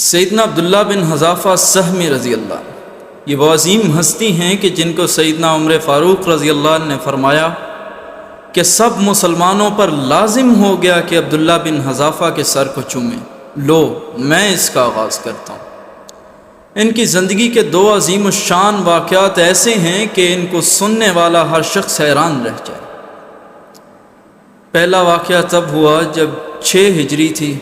سیدنا عبداللہ بن حذافہ سہمی رضی اللہ عنہ، یہ وہ عظیم ہستی ہیں کہ جن کو سیدنا عمر فاروق رضی اللہ عنہ نے فرمایا کہ سب مسلمانوں پر لازم ہو گیا کہ عبداللہ بن حذافہ کے سر کو چومیں، لو میں اس کا آغاز کرتا ہوں۔ ان کی زندگی کے دو عظیم الشان واقعات ایسے ہیں کہ ان کو سننے والا ہر شخص حیران رہ جائے۔ پہلا واقعہ تب ہوا جب 6 ہجری تھی۔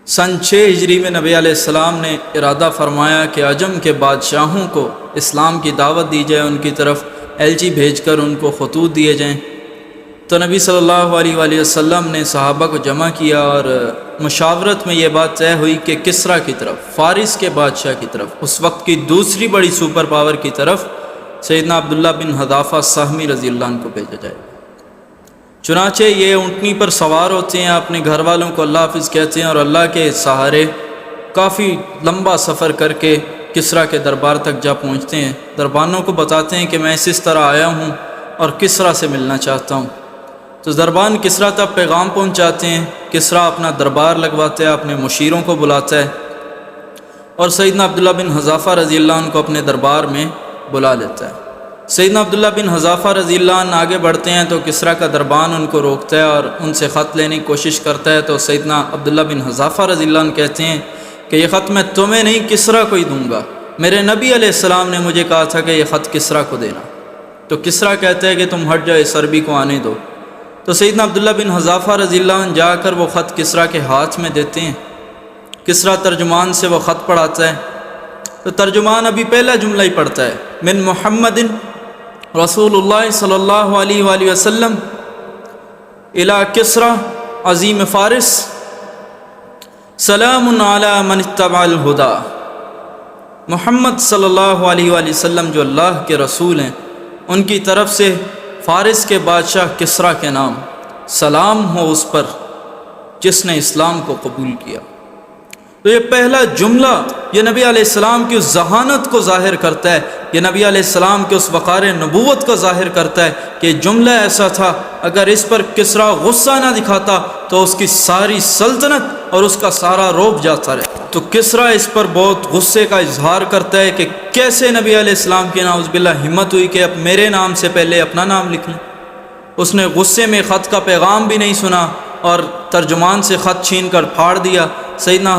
سن 6 ہجری میں نبی علیہ السلام نے ارادہ فرمایا کہ عجم کے بادشاہوں کو اسلام کی دعوت دی جائے، ان کی طرف ایلچی بھیج کر ان کو خطوط دیے جائیں۔ تو نبی صلی اللہ علیہ وآلہ وسلم نے صحابہ کو جمع کیا اور مشاورت میں یہ بات طے ہوئی کہ کسریٰ کی طرف، فارس کے بادشاہ کی طرف، اس وقت کی دوسری بڑی سپر پاور کی طرف سیدنا عبداللہ بن حذافہ سہمی رضی اللہ عنہ کو بھیجا جائے۔ چنانچہ یہ اونٹنی پر سوار ہوتے ہیں، اپنے گھر والوں کو اللہ حافظ کہتے ہیں اور اللہ کے سہارے کافی لمبا سفر کر کے کسریٰ کے دربار تک جا پہنچتے ہیں۔ دربانوں کو بتاتے ہیں کہ میں اس طرح آیا ہوں اور کسریٰ سے ملنا چاہتا ہوں۔ تو دربان کسریٰ تک پیغام پہنچاتے ہیں۔ کسریٰ اپنا دربار لگواتا ہے، اپنے مشیروں کو بلاتا ہے اور سیدنا عبداللہ بن حذافہ رضی اللہ عنہ کو اپنے دربار میں بلا لیتا ہے۔ سیدنا عبداللہ بن حذافہ رضی اللہ عنہ آگے بڑھتے ہیں تو کسریٰ کا دربان ان کو روکتا ہے اور ان سے خط لینے کی کوشش کرتا ہے۔ تو سیدنا عبداللہ بن حذافہ رضی اللہ عنہ کہتے ہیں کہ یہ خط میں تمہیں نہیں کسریٰ کو ہی دوں گا، میرے نبی علیہ السلام نے مجھے کہا تھا کہ یہ خط کسریٰ کو دینا۔ تو کسریٰ کہتا ہے کہ تم ہٹ جاؤ، اس عربی کو آنے دو۔ تو سیدنا عبداللہ بن حذافہ رضی اللہ عنہ جا کر وہ خط کسریٰ کے ہاتھ میں دیتے ہیں۔ کسریٰ ترجمان سے وہ خط پڑھاتا ہے تو ترجمان ابھی پہلا جملہ ہی پڑھتا ہے، من محمد رسول اللہ صلی اللہ علیہ وآلہ وسلم الی کسریٰ عظیم فارس سلام علی من اتبع الہدی۔ محمد صلی اللہ علیہ وآلہ وسلم جو اللہ کے رسول ہیں، ان کی طرف سے فارس کے بادشاہ کسریٰ کے نام سلام ہو اس پر جس نے اسلام کو قبول کیا۔ تو یہ پہلا جملہ یہ نبی علیہ السلام کی اس ذہانت کو ظاہر کرتا ہے، یہ نبی علیہ السلام کے اس وقار نبوت کو ظاہر کرتا ہے کہ جملہ ایسا تھا اگر اس پر کسریٰ غصہ نہ دکھاتا تو اس کی ساری سلطنت اور اس کا سارا رعب جاتا رہتا۔ تو کسریٰ اس پر بہت غصے کا اظہار کرتا ہے کہ کیسے نبی علیہ السلام کی نعوذ باللہ ہمت ہوئی کہ اب میرے نام سے پہلے اپنا نام لکھ لیں۔ اس نے غصے میں خط کا پیغام بھی نہیں سنا اور ترجمان سے خط چھین کر پھاڑ دیا۔ سیدنا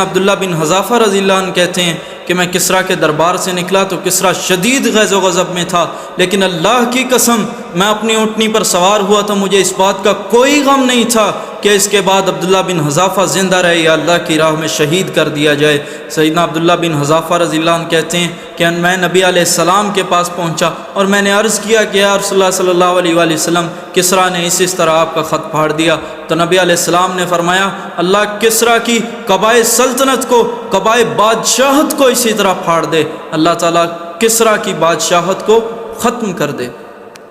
عبداللہ بن حذافہ رضی اللہ عنہ کہتے ہیں کہ میں کسریٰ کے دربار سے نکلا تو کسریٰ شدید غیظ و غضب میں تھا، لیکن اللہ کی قسم میں اپنی اونٹنی پر سوار ہوا تو مجھے اس بات کا کوئی غم نہیں تھا کہ اس کے بعد عبداللہ بن حذافہ زندہ رہے یا اللہ کی راہ میں شہید کر دیا جائے۔ سیدنا عبداللہ بن حذافہ رضی اللہ عنہ کہتے ہیں کہ میں نبی علیہ السلام کے پاس پہنچا اور میں نے عرض کیا کہ یا رسول اللہ صلی اللہ علیہ وآلہ وسلم کسریٰ نے اس طرح آپ کا خط پھاڑ دیا۔ تو نبی علیہ السلام نے فرمایا اللہ کسریٰ کی قبائے سلطنت کو، قبائے بادشاہت کو اسی طرح پھاڑ دے، اللہ تعالیٰ کسریٰ کی بادشاہت کو ختم کر دے۔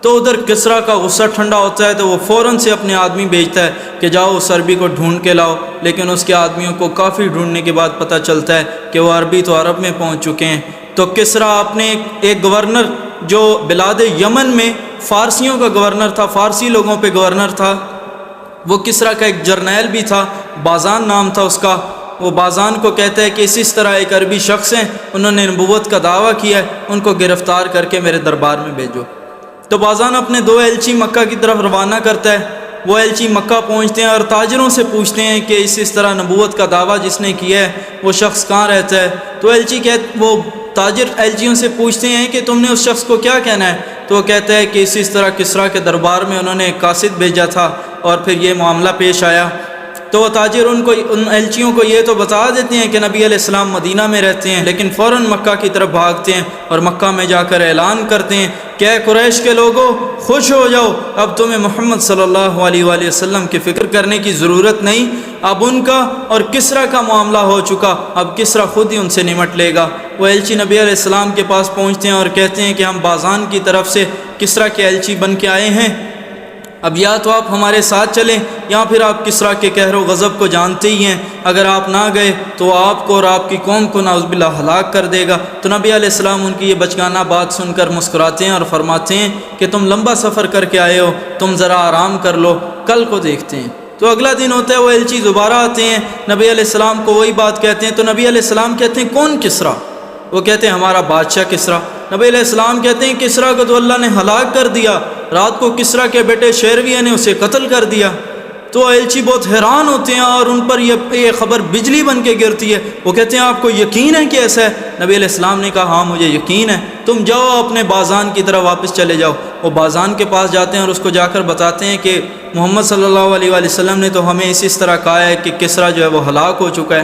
تو ادھر کسریٰ کا غصہ ٹھنڈا ہوتا ہے تو وہ فوراً سے اپنے آدمی بھیجتا ہے کہ جاؤ اس عربی کو ڈھونڈ کے لاؤ، لیکن اس کے آدمیوں کو کافی ڈھونڈنے کے بعد پتہ چلتا ہے کہ وہ عربی تو عرب میں پہنچ چکے ہیں۔ تو کسریٰ اپنے ایک گورنر جو بلاد یمن میں فارسیوں کا گورنر تھا، فارسی لوگوں پہ گورنر تھا، وہ کسریٰ کا ایک جرنیل بھی تھا، بازان نام تھا اس کا۔ وہ بازان کو کہتا ہے کہ اس طرح ایک عربی شخص ہیں، انہوں نے نبوت کا دعویٰ کیا ہے، ان کو گرفتار کر کے میرے دربار میں بھیجو۔ تو بازان اپنے 2 ایلچی مکہ کی طرف روانہ کرتا ہے۔ وہ ایلچی مکہ پہنچتے ہیں اور تاجروں سے پوچھتے ہیں کہ اس طرح نبوت کا دعویٰ جس نے کیا ہے وہ شخص کہاں رہتا ہے۔ تو وہ تاجر ایلچیوں سے پوچھتے ہیں کہ تم نے اس شخص کو کیا کہنا ہے۔ تو وہ کہتا ہے کہ اس طرح کسریٰ کے دربار میں انہوں نے ایک قاصد بھیجا تھا اور پھر یہ معاملہ پیش آیا۔ تو وہ تاجر ان ایلچیوں کو یہ تو بتا دیتے ہیں کہ نبی علیہ السلام مدینہ میں رہتے ہیں، لیکن فوراً مکہ کی طرف بھاگتے ہیں اور مکہ میں جا کر اعلان کرتے ہیں کہ اے قریش کے لوگوں خوش ہو جاؤ، اب تمہیں محمد صلی اللہ علیہ وآلہ وسلم کی فکر کرنے کی ضرورت نہیں، اب ان کا اور کسریٰ کا معاملہ ہو چکا، اب کسریٰ خود ہی ان سے نمٹ لے گا۔ وہ ایلچی نبی علیہ السلام کے پاس پہنچتے ہیں اور کہتے ہیں کہ ہم بازان کی طرف سے کسریٰ کے ایلچی بن کے آئے ہیں، اب یا تو آپ ہمارے ساتھ چلیں یا پھر آپ کسریٰ کے قہر و غضب کو جانتے ہی ہیں، اگر آپ نہ گئے تو آپ کو اور آپ کی قوم کو نعوذ باللہ ہلاک کر دے گا۔ تو نبی علیہ السلام ان کی یہ بچگانہ بات سن کر مسکراتے ہیں اور فرماتے ہیں کہ تم لمبا سفر کر کے آئے ہو، تم ذرا آرام کر لو، کل کو دیکھتے ہیں۔ تو اگلا دن ہوتا ہے، وہ ایلچی دوبارہ آتے ہیں، نبی علیہ السلام کو وہی بات کہتے ہیں، تو نبی علیہ السلام کہتے ہیں کون کسریٰ؟ وہ کہتے ہیں ہمارا بادشاہ کسریٰ۔ نبی علیہ السلام کہتے ہیں کسریٰ کو تو اللہ نے ہلاک کر دیا، رات کو کسریٰ کے بیٹے شیرویہ نے اسے قتل کر دیا۔ تو ایلچی بہت حیران ہوتے ہیں اور ان پر یہ خبر بجلی بن کے گرتی ہے۔ وہ کہتے ہیں آپ کو یقین ہے کہ ایسا ہے؟ نبی علیہ السلام نے کہا ہاں مجھے یقین ہے، تم جاؤ اپنے بازان کی طرف واپس چلے جاؤ۔ وہ بازان کے پاس جاتے ہیں اور اس کو جا کر بتاتے ہیں کہ محمد صلی اللہ علیہ وآلہ وسلم نے تو ہمیں اس طرح کہا ہے کہ کسریٰ جو ہے وہ ہلاک ہو چکا ہے۔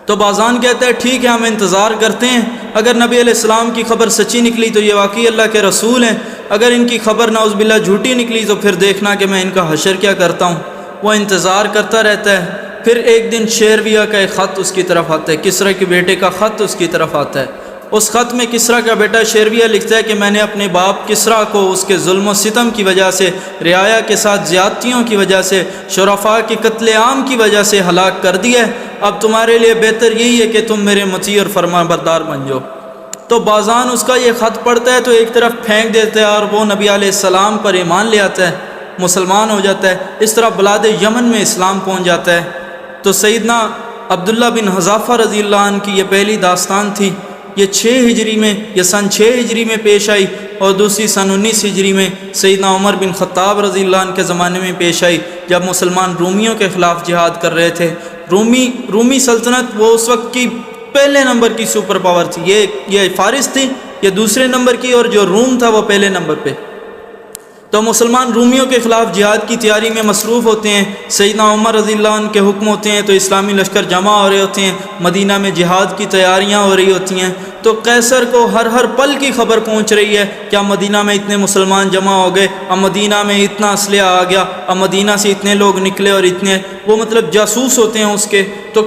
تو بازان کہتا ہے ٹھیک ہے ہم انتظار کرتے ہیں، اگر نبی علیہ السلام کی خبر سچی نکلی تو یہ واقعی اللہ کے رسول ہیں، اگر ان کی خبر نعوذ باللہ جھوٹی نکلی تو پھر دیکھنا کہ میں ان کا حشر کیا کرتا ہوں۔ وہ انتظار کرتا رہتا ہے۔ پھر ایک دن شیرویہ کا ایک خط اس کی طرف آتا ہے، کسریٰ کے بیٹے کا خط اس کی طرف آتا ہے۔ اس خط میں کسریٰ کا بیٹا شیرویہ لکھتا ہے کہ میں نے اپنے باپ کسریٰ کو اس کے ظلم و ستم کی وجہ سے، رعایا کے ساتھ زیادتیوں کی وجہ سے، شرفاء کے قتل عام کی وجہ سے ہلاک کر دیا ہے، اب تمہارے لیے بہتر یہی ہے کہ تم میرے مطیع اور فرما بردار بن جاؤ۔ تو بازان اس کا یہ خط پڑھتا ہے تو ایک طرف پھینک دیتا ہے اور وہ نبی علیہ السلام پر ایمان لے آتا ہے، مسلمان ہو جاتا ہے۔ اس طرح بلاد یمن میں اسلام پہنچ جاتا ہے۔ تو سیدنا عبداللہ بن حذافہ رضی اللہ عنہ کی یہ پہلی داستان تھی، یہ 6 ہجری میں، یہ سن 6 ہجری میں پیش آئی، اور دوسری سن 19 ہجری میں سیدنا عمر بن خطاب رضی اللہ عنہ کے زمانے میں پیش آئی، جب مسلمان رومیوں کے خلاف جہاد کر رہے تھے۔ رومی سلطنت وہ اس وقت کی پہلے نمبر کی سپر پاور تھی، یہ فارس تھی، یہ دوسرے نمبر کی، اور جو روم تھا وہ پہلے نمبر پہ۔ تو مسلمان رومیوں کے خلاف جہاد کی تیاری میں مصروف ہوتے ہیں، سیدنا عمر رضی اللہ عنہ کے حکم ہوتے ہیں تو اسلامی لشکر جمع ہو رہے ہوتے ہیں، مدینہ میں جہاد کی تیاریاں ہو رہی ہوتی ہیں۔ تو قیصر کو ہر پل کی خبر پہنچ رہی ہے کہ اب مدینہ میں اتنے مسلمان جمع ہو گئے، اب مدینہ میں اتنا اسلحہ آ گیا، اب مدینہ سے اتنے لوگ نکلے، اور اتنے وہ مطلب جاسوس ہوتے ہیں اس کے۔ تو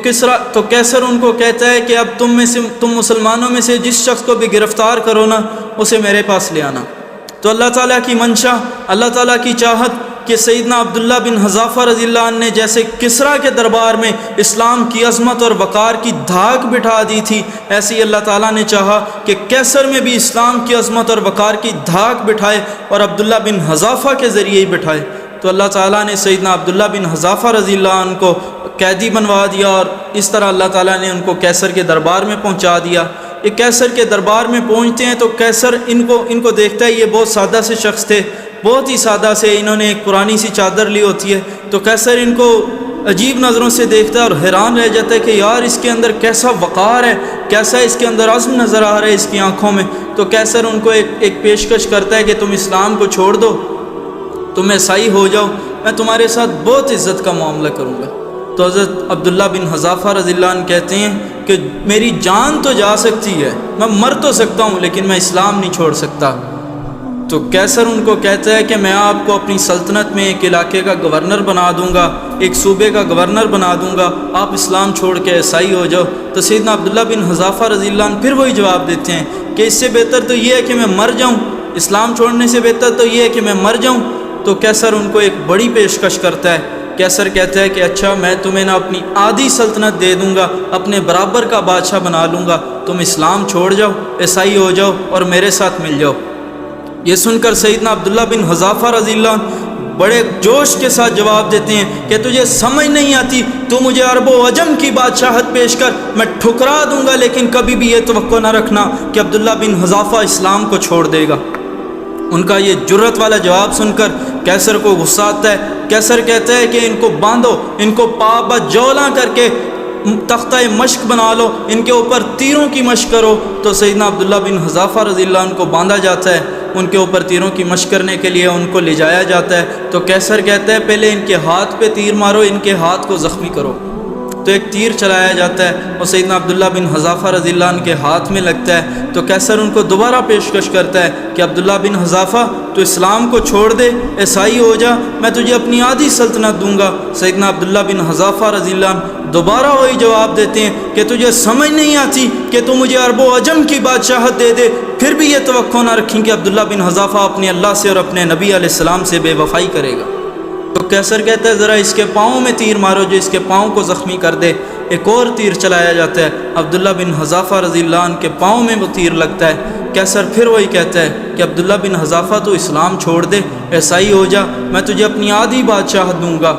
قیصر ان کو کہتا ہے کہ اب تم مسلمانوں میں سے جس شخص کو بھی گرفتار کرو نا، اسے میرے پاس لے آنا۔ تو اللہ تعالیٰ کی منشا، اللہ تعالیٰ کی چاہت کہ سیدنا عبداللہ بن حذافہ رضی اللہ عنہ نے جیسے کسریٰ کے دربار میں اسلام کی عظمت اور وقار کی دھاک بٹھا دی تھی، ایسی اللہ تعالیٰ نے چاہا کہ قیصر میں بھی اسلام کی عظمت اور وقار کی دھاک بٹھائے، اور عبداللہ بن حذافہ کے ذریعے ہی بٹھائے۔ تو اللہ تعالیٰ نے سیدنا عبداللہ بن حذافہ رضی اللہ عنہ کو قیدی بنوا دیا، اور اس طرح اللہ تعالیٰ نے ان کو قیصر کے دربار میں پہنچا دیا۔ یہ قیصر کے دربار میں پہنچتے ہیں تو قیصر ان کو دیکھتا ہے، یہ بہت سادہ سے شخص تھے، بہت ہی سادہ سے، انہوں نے ایک پرانی سی چادر لی ہوتی ہے، تو قیصر ان کو عجیب نظروں سے دیکھتا ہے اور حیران رہ جاتا ہے کہ یار اس کے اندر کیسا وقار ہے، کیسا اس کے اندر عزم نظر آ رہا ہے اس کی آنکھوں میں۔ تو قیصر ان کو ایک پیشکش کرتا ہے کہ تم اسلام کو چھوڑ دو، تم عیسائی ہو جاؤ، میں تمہارے ساتھ بہت عزت کا معاملہ کروں گا۔ تو حضرت عبداللہ بن حذافہ رضی اللہ عنہ کہتے ہیں کہ میری جان تو جا سکتی ہے، میں مر تو سکتا ہوں، لیکن میں اسلام نہیں چھوڑ سکتا۔ تو قیصر ان کو کہتا ہے کہ میں آپ کو اپنی سلطنت میں ایک علاقے کا گورنر بنا دوں گا، ایک صوبے کا گورنر بنا دوں گا، آپ اسلام چھوڑ کے عیسائی ہو جاؤ۔ تو سیدنا عبداللہ بن حذافہ رضی اللہ عنہ پھر وہی جواب دیتے ہیں کہ اس سے بہتر تو یہ ہے کہ میں مر جاؤں، اسلام چھوڑنے سے بہتر تو یہ ہے کہ میں مر جاؤں۔ تو قیصر ان کو ایک بڑی پیشکش کرتا ہے۔ قیصر کہتا ہے کہ اچھا میں تمہیں نہ اپنی آدھی سلطنت دے دوں گا، اپنے برابر کا بادشاہ بنا لوں گا، تم اسلام چھوڑ جاؤ، عیسائی ہو جاؤ اور میرے ساتھ مل جاؤ۔ یہ سن کر سیدنا عبداللہ بن حذافہ رضی اللہ عنہ بڑے جوش کے ساتھ جواب دیتے ہیں کہ تجھے سمجھ نہیں آتی، تو مجھے عرب و عجم کی بادشاہت پیش کر، میں ٹھکرا دوں گا، لیکن کبھی بھی یہ توقع نہ رکھنا کہ عبداللہ بن حذافہ اسلام کو چھوڑ دے گا۔ ان کا یہ جرت والا جواب سن کر قیصر کو غصہ آتا ہے۔ قیصر کہتا ہے کہ ان کو باندھو، ان کو پا جولاں کر کے تختہ مشق بنا لو، ان کے اوپر تیروں کی مشق کرو۔ تو سیدنا عبداللہ بن حذافہ رضی اللہ عنہ کو باندھا جاتا ہے، ان کے اوپر تیروں کی مشق کرنے کے لیے ان کو لے جایا جاتا ہے۔ تو قیصر کہتا ہے پہلے ان کے ہاتھ پہ تیر مارو، ان کے ہاتھ کو زخمی کرو۔ تو ایک تیر چلایا جاتا ہے اور سیدنا عبداللہ بن حذافہ رضی اللہ عنہ کے ہاتھ میں لگتا ہے۔ تو قیصر ان کو دوبارہ پیشکش کرتا ہے کہ عبداللہ بن حذافہ تو اسلام کو چھوڑ دے، عیسائی ہو جا، میں تجھے اپنی آدھی سلطنت دوں گا۔ سیدنا عبداللہ بن حذافہ رضی اللہ عنہ دوبارہ وہی جواب دیتے ہیں کہ تجھے سمجھ نہیں آتی کہ تو مجھے عرب و عجم کی بادشاہت دے دے، پھر بھی یہ توقع نہ رکھیں کہ عبداللہ بن حذافہ اپنے اللہ سے اور اپنے نبی علیہ السلام سے بے وفائی کرے گا۔ تو قیصر کہتا ہے ذرا اس کے پاؤں میں تیر مارو جو اس کے پاؤں کو زخمی کر دے۔ ایک اور تیر چلایا جاتا ہے، عبداللہ بن حذافہ رضی اللہ عنہ کے پاؤں میں وہ تیر لگتا ہے۔ قیصر پھر وہی کہتا ہے کہ عبداللہ بن حذافہ تو اسلام چھوڑ دے، عیسائی ہو جا، میں تجھے اپنی آدھی بادشاہت دوں گا۔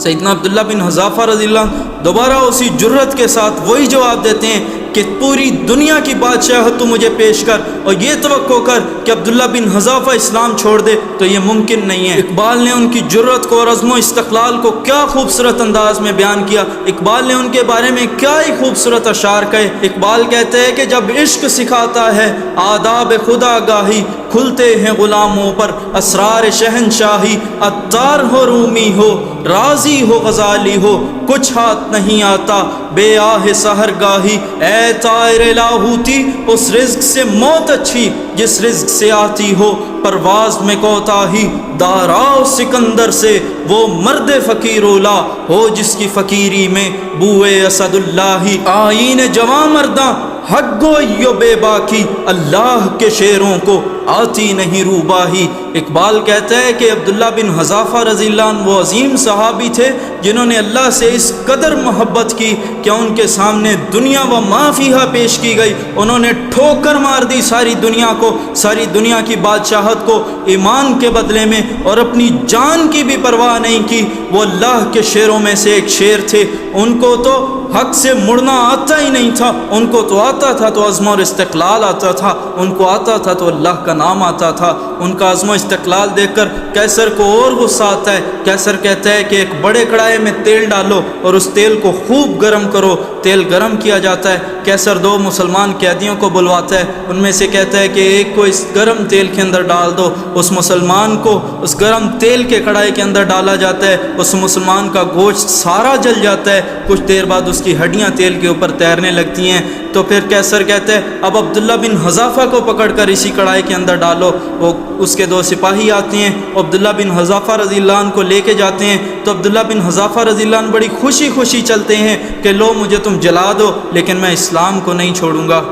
سیدنا عبداللہ بن حذافہ رضی اللہ عنہ دوبارہ اسی جرت کے ساتھ وہی جواب دیتے ہیں کہ پوری دنیا کی بادشاہت تو مجھے پیش کر، اور یہ توقع کر کہ عبداللہ بن حذافہ اسلام چھوڑ دے تو یہ ممکن نہیں ہے۔ اقبال نے ان کی جرت کو اور عزم و استقلال کو کیا خوبصورت انداز میں بیان کیا، اقبال نے ان کے بارے میں کیا ہی خوبصورت اشعار کہے۔ اقبال کہتے ہیں کہ جب عشق سکھاتا ہے آداب خدا گاہی، کھلتے ہیں غلاموں پر اسرار شہنشاہی، عطار ہو رومی ہو رازی ہو غزالی ہو، کچھ ہاتھ نہیں آتا بے آہ سحر گاہی، اے طائر لاہوتی اس رزق سے موت اچھی جس رزق سے آتی ہو پرواز میں کوتاہی، داراؤ سکندر سے وہ مرد فقیر اولا ہو جس کی فقیری میں بوئے اسد اللہ، آئین جوان مرداں حق گوئیو بے باکی، اللہ کے شیروں کو آتی نہیں روباہی۔ اقبال کہتا ہے کہ عبداللہ بن حذافہ رضی اللہ عنہ وہ عظیم صحابی تھے جنہوں نے اللہ سے اس قدر محبت کی کہ ان کے سامنے دنیا و ما فیہا پیش کی گئی، انہوں نے ٹھوکر مار دی ساری دنیا کو، ساری دنیا کی بادشاہت کو ایمان کے بدلے میں، اور اپنی جان کی بھی پرواہ نہیں کی۔ وہ اللہ کے شیروں میں سے ایک شیر تھے، ان کو تو حق سے مڑنا آتا ہی نہیں تھا، ان کو تو آتا تھا تو عزم اور استقلال آتا تھا، ان کو آتا تھا تو اللہ کا نام آتا تھا۔ ان کا عزم و استقلال دیکھ کر کیسر کو اور غصہ آتا ہے۔ کیسر کہتا ہے کہ ایک بڑے کڑھائی میں تیل ڈالو اور اس تیل کو خوب گرم کرو۔ تیل گرم کیا جاتا ہے، کیسر دو مسلمان قیدیوں کو بلواتا ہے، ان میں سے کہتا ہے کہ ایک کو اس گرم تیل کے اندر ڈال دو، اس مسلمان کو اس گرم تیل کے کڑھائی کے اندر ڈالا جاتا ہے، اس مسلمان کا گوشت سارا جل جاتا ہے، کچھ دیر بعد اس کی ہڈیاں تیل کے اوپر تیرنے لگتی ہیں۔ تو پھر کیسر کہتا ہے اب عبداللہ بن حذافہ کو پکڑ کر اسی کڑھائی کے اندر ڈالو۔ وہ اس کے دو سپاہی آتے ہیں، عبداللہ بن حذافہ رضی اللہ عنہ کو لے کے جاتے ہیں، تو عبداللہ بن حذافہ رضی اللہ عنہ بڑی خوشی خوشی چلتے ہیں کہ لو مجھے تم جلا دو لیکن میں اسلام کو نہیں چھوڑوں گا۔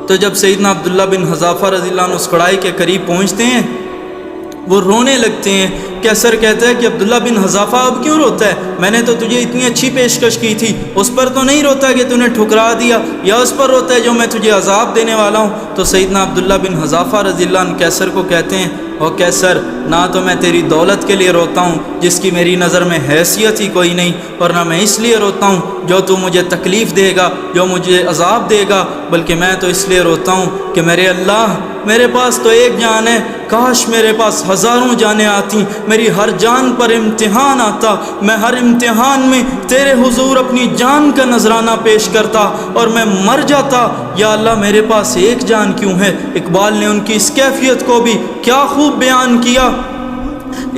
تو جب سیدنا عبداللہ بن حذافہ رضی اللہ عنہ اس کڑھائی کے قریب پہنچتے ہیں وہ رونے لگتے ہیں۔ کیسر کہتا ہے کہ عبداللہ بن حذافہ اب کیوں روتا ہے؟ میں نے تو تجھے اتنی اچھی پیشکش کی تھی، اس پر تو نہیں روتا کہ تو نے ٹھکرا دیا، یا اس پر روتا ہے جو میں تجھے عذاب دینے والا ہوں؟ تو سیدنا عبداللہ بن حذافہ رضی اللہ عنہ کیسر کو کہتے ہیں او کیسر، نہ تو میں تیری دولت کے لیے روتا ہوں جس کی میری نظر میں حیثیت ہی کوئی نہیں، اور نہ میں اس لیے روتا ہوں جو تو مجھے تکلیف دے گا، جو مجھے عذاب دے گا، بلکہ میں تو اس لیے روتا ہوں کہ میرے اللہ میرے پاس تو ایک جان ہے، کاش میرے پاس ہزاروں جانیں آتی، میری ہر جان پر امتحان آتا، میں ہر امتحان میں تیرے حضور اپنی جان کا نذرانہ پیش کرتا اور میں مر جاتا، یا اللہ میرے پاس ایک جان کیوں ہے؟ اقبال نے ان کی اس کیفیت کو بھی کیا خوب بیان کیا۔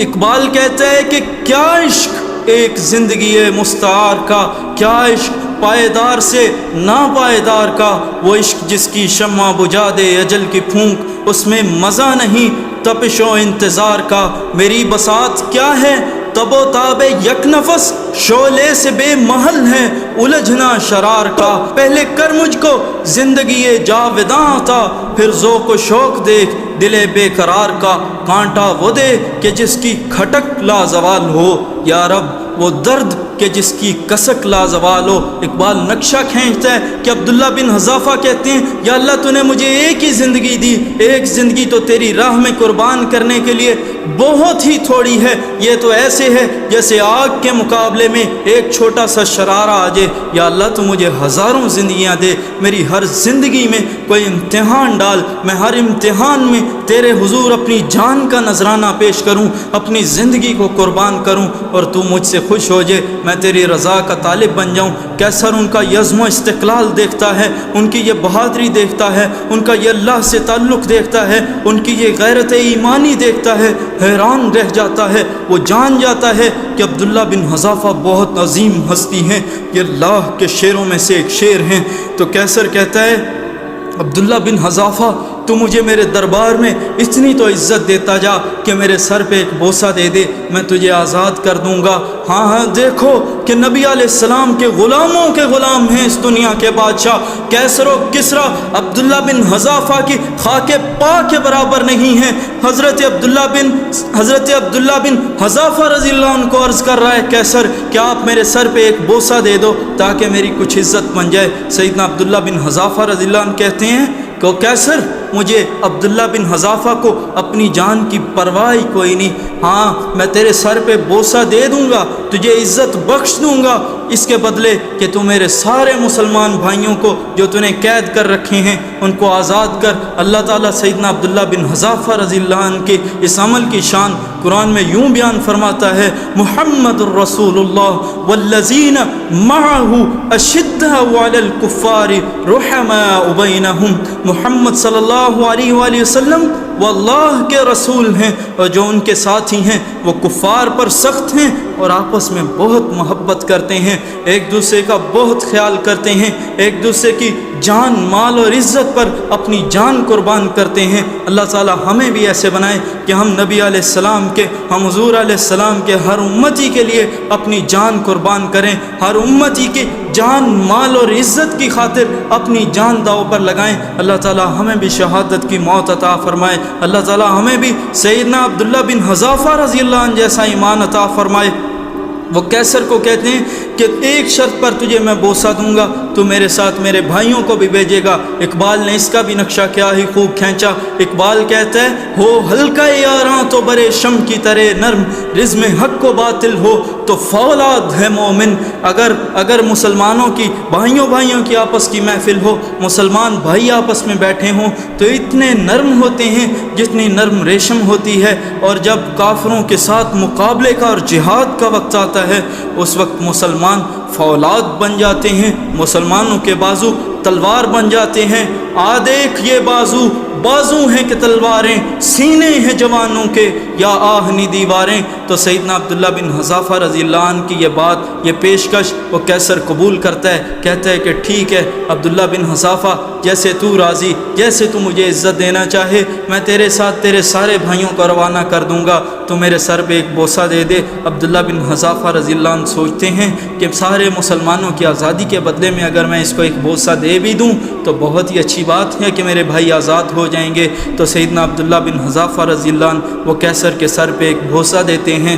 اقبال کہتا ہے کہ کیا عشق ایک زندگی مستعار کا، کیا عشق پائیدار سے ناپائیدار کا، وہ عشق جس کی شمع بجھا دے اجل کی پھونک، اس میں مزہ نہیں تپش و انتظار کا، میری بساط کیا ہے تب و تاب یک نفس، شعلے سے بے محل ہے الجھنا شرار کا، پہلے کر مجھ کو زندگی جاوداں عطا، پھر ذوق و شوق دیکھ دل بے قرار کا، کانٹا وہ دے کہ جس کی کھٹک لازوال ہو، یا رب وہ درد کہ جس کی کسک لازوال ہو۔ اقبال نقشہ کھینچتا ہے کہ عبداللہ بن حذافہ کہتے ہیں یا اللہ تو نے مجھے ایک ہی زندگی دی، ایک زندگی تو تیری راہ میں قربان کرنے کے لیے بہت ہی تھوڑی ہے، یہ تو ایسے ہے جیسے آگ کے مقابلے میں ایک چھوٹا سا شرارہ آ جائے، یا اللہ تو مجھے ہزاروں زندگیاں دے، میری ہر زندگی میں کوئی امتحان ڈال، میں ہر امتحان میں تیرے حضور اپنی جان کا نذرانہ پیش کروں، اپنی زندگی کو قربان کروں اور تو مجھ سے خوش ہو جائے، میں تیری رضا کا طالب بن جاؤں۔ کیسر ان کا یہ عزم و استقلال دیکھتا ہے، ان کی یہ بہادری دیکھتا ہے، ان کا یہ اللہ سے تعلق دیکھتا ہے، ان کی یہ غیرت ایمانی دیکھتا ہے، حیران رہ جاتا ہے، وہ جان جاتا ہے کہ عبداللہ بن حذافہ بہت عظیم ہستی ہیں، یہ اللہ کے شیروں میں سے ایک شیر ہیں۔ تو کیسر کہتا ہے عبداللہ بن حذافہ تو مجھے میرے دربار میں اتنی تو عزت دیتا جا کہ میرے سر پہ ایک بوسہ دے دے، میں تجھے آزاد کر دوں گا۔ ہاں ہاں دیکھو کہ نبی علیہ السلام کے غلاموں کے غلام ہیں اس دنیا کے بادشاہ، کیسر و کسریٰ عبداللہ بن حذافہ کی خاک پا کے برابر نہیں ہیں۔ حضرت عبداللہ بن حذافہ رضی اللہ عنہ کو عرض کر رہا ہے کیسر کہ آپ میرے سر پہ ایک بوسہ دے دو تاکہ میری کچھ عزت بن جائے۔ سیدنا عبداللہ بن حذافہ رضی اللہ عنہ کہتے ہیں کہ کیسر مجھے عبداللہ بن حذافہ کو اپنی جان کی پرواہ کوئی نہیں، ہاں میں تیرے سر پہ بوسہ دے دوں گا، تجھے عزت بخش دوں گا، اس کے بدلے کہ تو میرے سارے مسلمان بھائیوں کو جو تو نے قید کر رکھے ہیں ان کو آزاد کر۔ اللہ تعالیٰ سیدنا عبداللہ بن حذافہ رضی اللہ عنہ کے اس عمل کی شان قرآن میں یوں بیان فرماتا ہے، محمد الرسول اللہ والذین معہ اشداء علی الکفار رحماء بینہم، محمد صلی اللہ علیہ وآلہ وسلم وہ اللہ کے رسول ہیں اور جو ان کے ساتھی ہیں وہ کفار پر سخت ہیں اور آپس میں بہت محبت کرتے ہیں، ایک دوسرے کا بہت خیال کرتے ہیں، ایک دوسرے کی جان مال اور عزت پر اپنی جان قربان کرتے ہیں۔ اللہ تعالی ہمیں بھی ایسے بنائے کہ ہم نبی علیہ السلام کے، ہم حضور علیہ السلام کے ہر امتی کے لیے اپنی جان قربان کریں، ہر امتی کی جان مال اور عزت کی خاطر اپنی جان داؤ پر لگائیں۔ اللہ تعالی ہمیں بھی شہادت کی موت عطا فرمائے، اللہ تعالی ہمیں بھی سیدنا عبداللہ بن حذافہ رضی اللہ عنہ جیسا ایمان عطا فرمائے۔ وہ کیسر کو کہتے ہیں کہ ایک شرط پر تجھے میں بوسہ دوں گا، تو میرے ساتھ میرے بھائیوں کو بھی بھیجے گا۔ اقبال نے اس کا بھی نقشہ کیا ہی خوب کھینچا۔ اقبال کہتا ہے، ہو ہلکا یاراں تو برے شم کی طرح نرم، رزم حق و باطل ہو تو فولاد ہے مومن۔ اگر مسلمانوں کی بھائیوں کی آپس کی محفل ہو، مسلمان بھائی آپس میں بیٹھے ہوں تو اتنے نرم ہوتے ہیں جتنی نرم ریشم ہوتی ہے، اور جب کافروں کے ساتھ مقابلے کا اور جہاد کا وقت آتا ہے اس وقت مسلمان فولاد بن جاتے ہیں، مسلمانوں کے بازو تلوار بن جاتے ہیں۔ آ دیکھ یہ بازو ہیں کہ تلواریں، سینے ہیں جوانوں کے یا آہنی دیواریں۔ تو سیدنا عبداللہ بن حذافہ رضی اللہ عنہ کی یہ بات، یہ پیشکش وہ کیسر قبول کرتا ہے، کہتا ہے کہ ٹھیک ہے عبداللہ بن حذافہ، جیسے تو راضی، جیسے تو مجھے عزت دینا چاہے، میں تیرے ساتھ تیرے سارے بھائیوں کو روانہ کر دوں گا، تو میرے سر پہ ایک بوسہ دے دے۔ عبداللہ بن حذافہ رضی اللہ عنہ سوچتے ہیں کہ سارے مسلمانوں کی آزادی کے بدلے میں اگر میں اس کو ایک بوسہ دے بھی دوں تو بہت ہی اچھی بات ہے کہ میرے بھائی آزاد ہو جائیں گے۔ تو سیدنا عبداللہ بن حذافہ رضی اللہ عنہ وہ کیسر کے سر پہ ایک بوسہ دیتے ہیں۔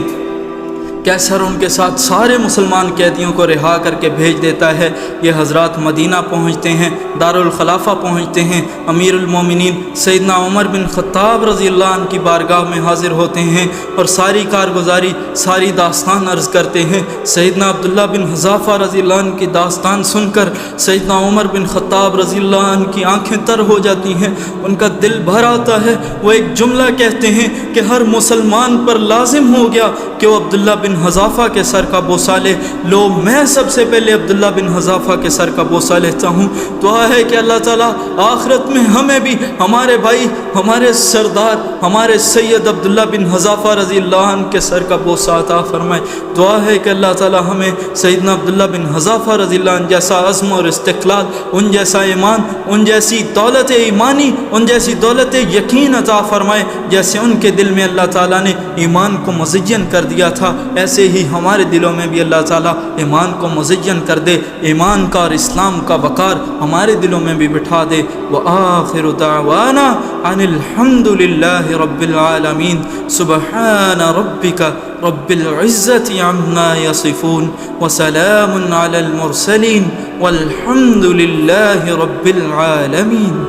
کیسر ان کے ساتھ سارے مسلمان قیدیوں کو رہا کر کے بھیج دیتا ہے۔ یہ حضرات مدینہ پہنچتے ہیں، دارالخلافہ پہنچتے ہیں، امیر المومنین سیدنا عمر بن خطاب رضی اللہ عنہ کی بارگاہ میں حاضر ہوتے ہیں اور ساری کارگزاری، ساری داستان عرض کرتے ہیں۔ سیدنا عبداللہ بن حذافہ رضی اللہ عنہ کی داستان سن کر سیدنا عمر بن خطاب رضی اللہ عنہ کی آنکھیں تر ہو جاتی ہیں، ان کا دل بھر آتا ہے۔ وہ ایک جملہ کہتے ہیں کہ ہر مسلمان پر لازم ہو گیا کہ وہ عبداللہ بن حذافہ کے سر کا بوسہ لے۔ لو میں سب سے پہلے عبداللہ بن حذافہ کے سر کا بوسہ لیتا ہوں۔ دعا ہے کہ اللہ تعالیٰ آخرت میں ہمیں بھی ہمارے بھائی، ہمارے سردار، ہمارے سید عبداللہ بن حذافہ رضی اللہ عنہ کے سر کا بوسہ عطا فرمائے۔ دعا ہے کہ اللہ تعالیٰ ہمیں سیدنا عبداللہ بن حذافہ رضی اللہ عنہ جیسا عزم اور استقلال، ان جیسا ایمان، ان جیسی دولت ایمانی، ان جیسی دولت یقین عطا فرمائے جیسے ان کے دل میں اللہ تعالیٰ نے ایمان کو مزین کر دیا تھا، ایسے ہی ہمارے دلوں میں بھی اللہ تعالیٰ ایمان کو مزین کر دے، ایمان کا اور اسلام کا وقار ہمارے دلوں میں بھی بٹھا دے۔ وآخر دعوانا ان الحمد للہ رب العالمین، سبحان ربک رب العزت عما یصفون وسلام علی المرسلین والحمد للہ رب العالمین۔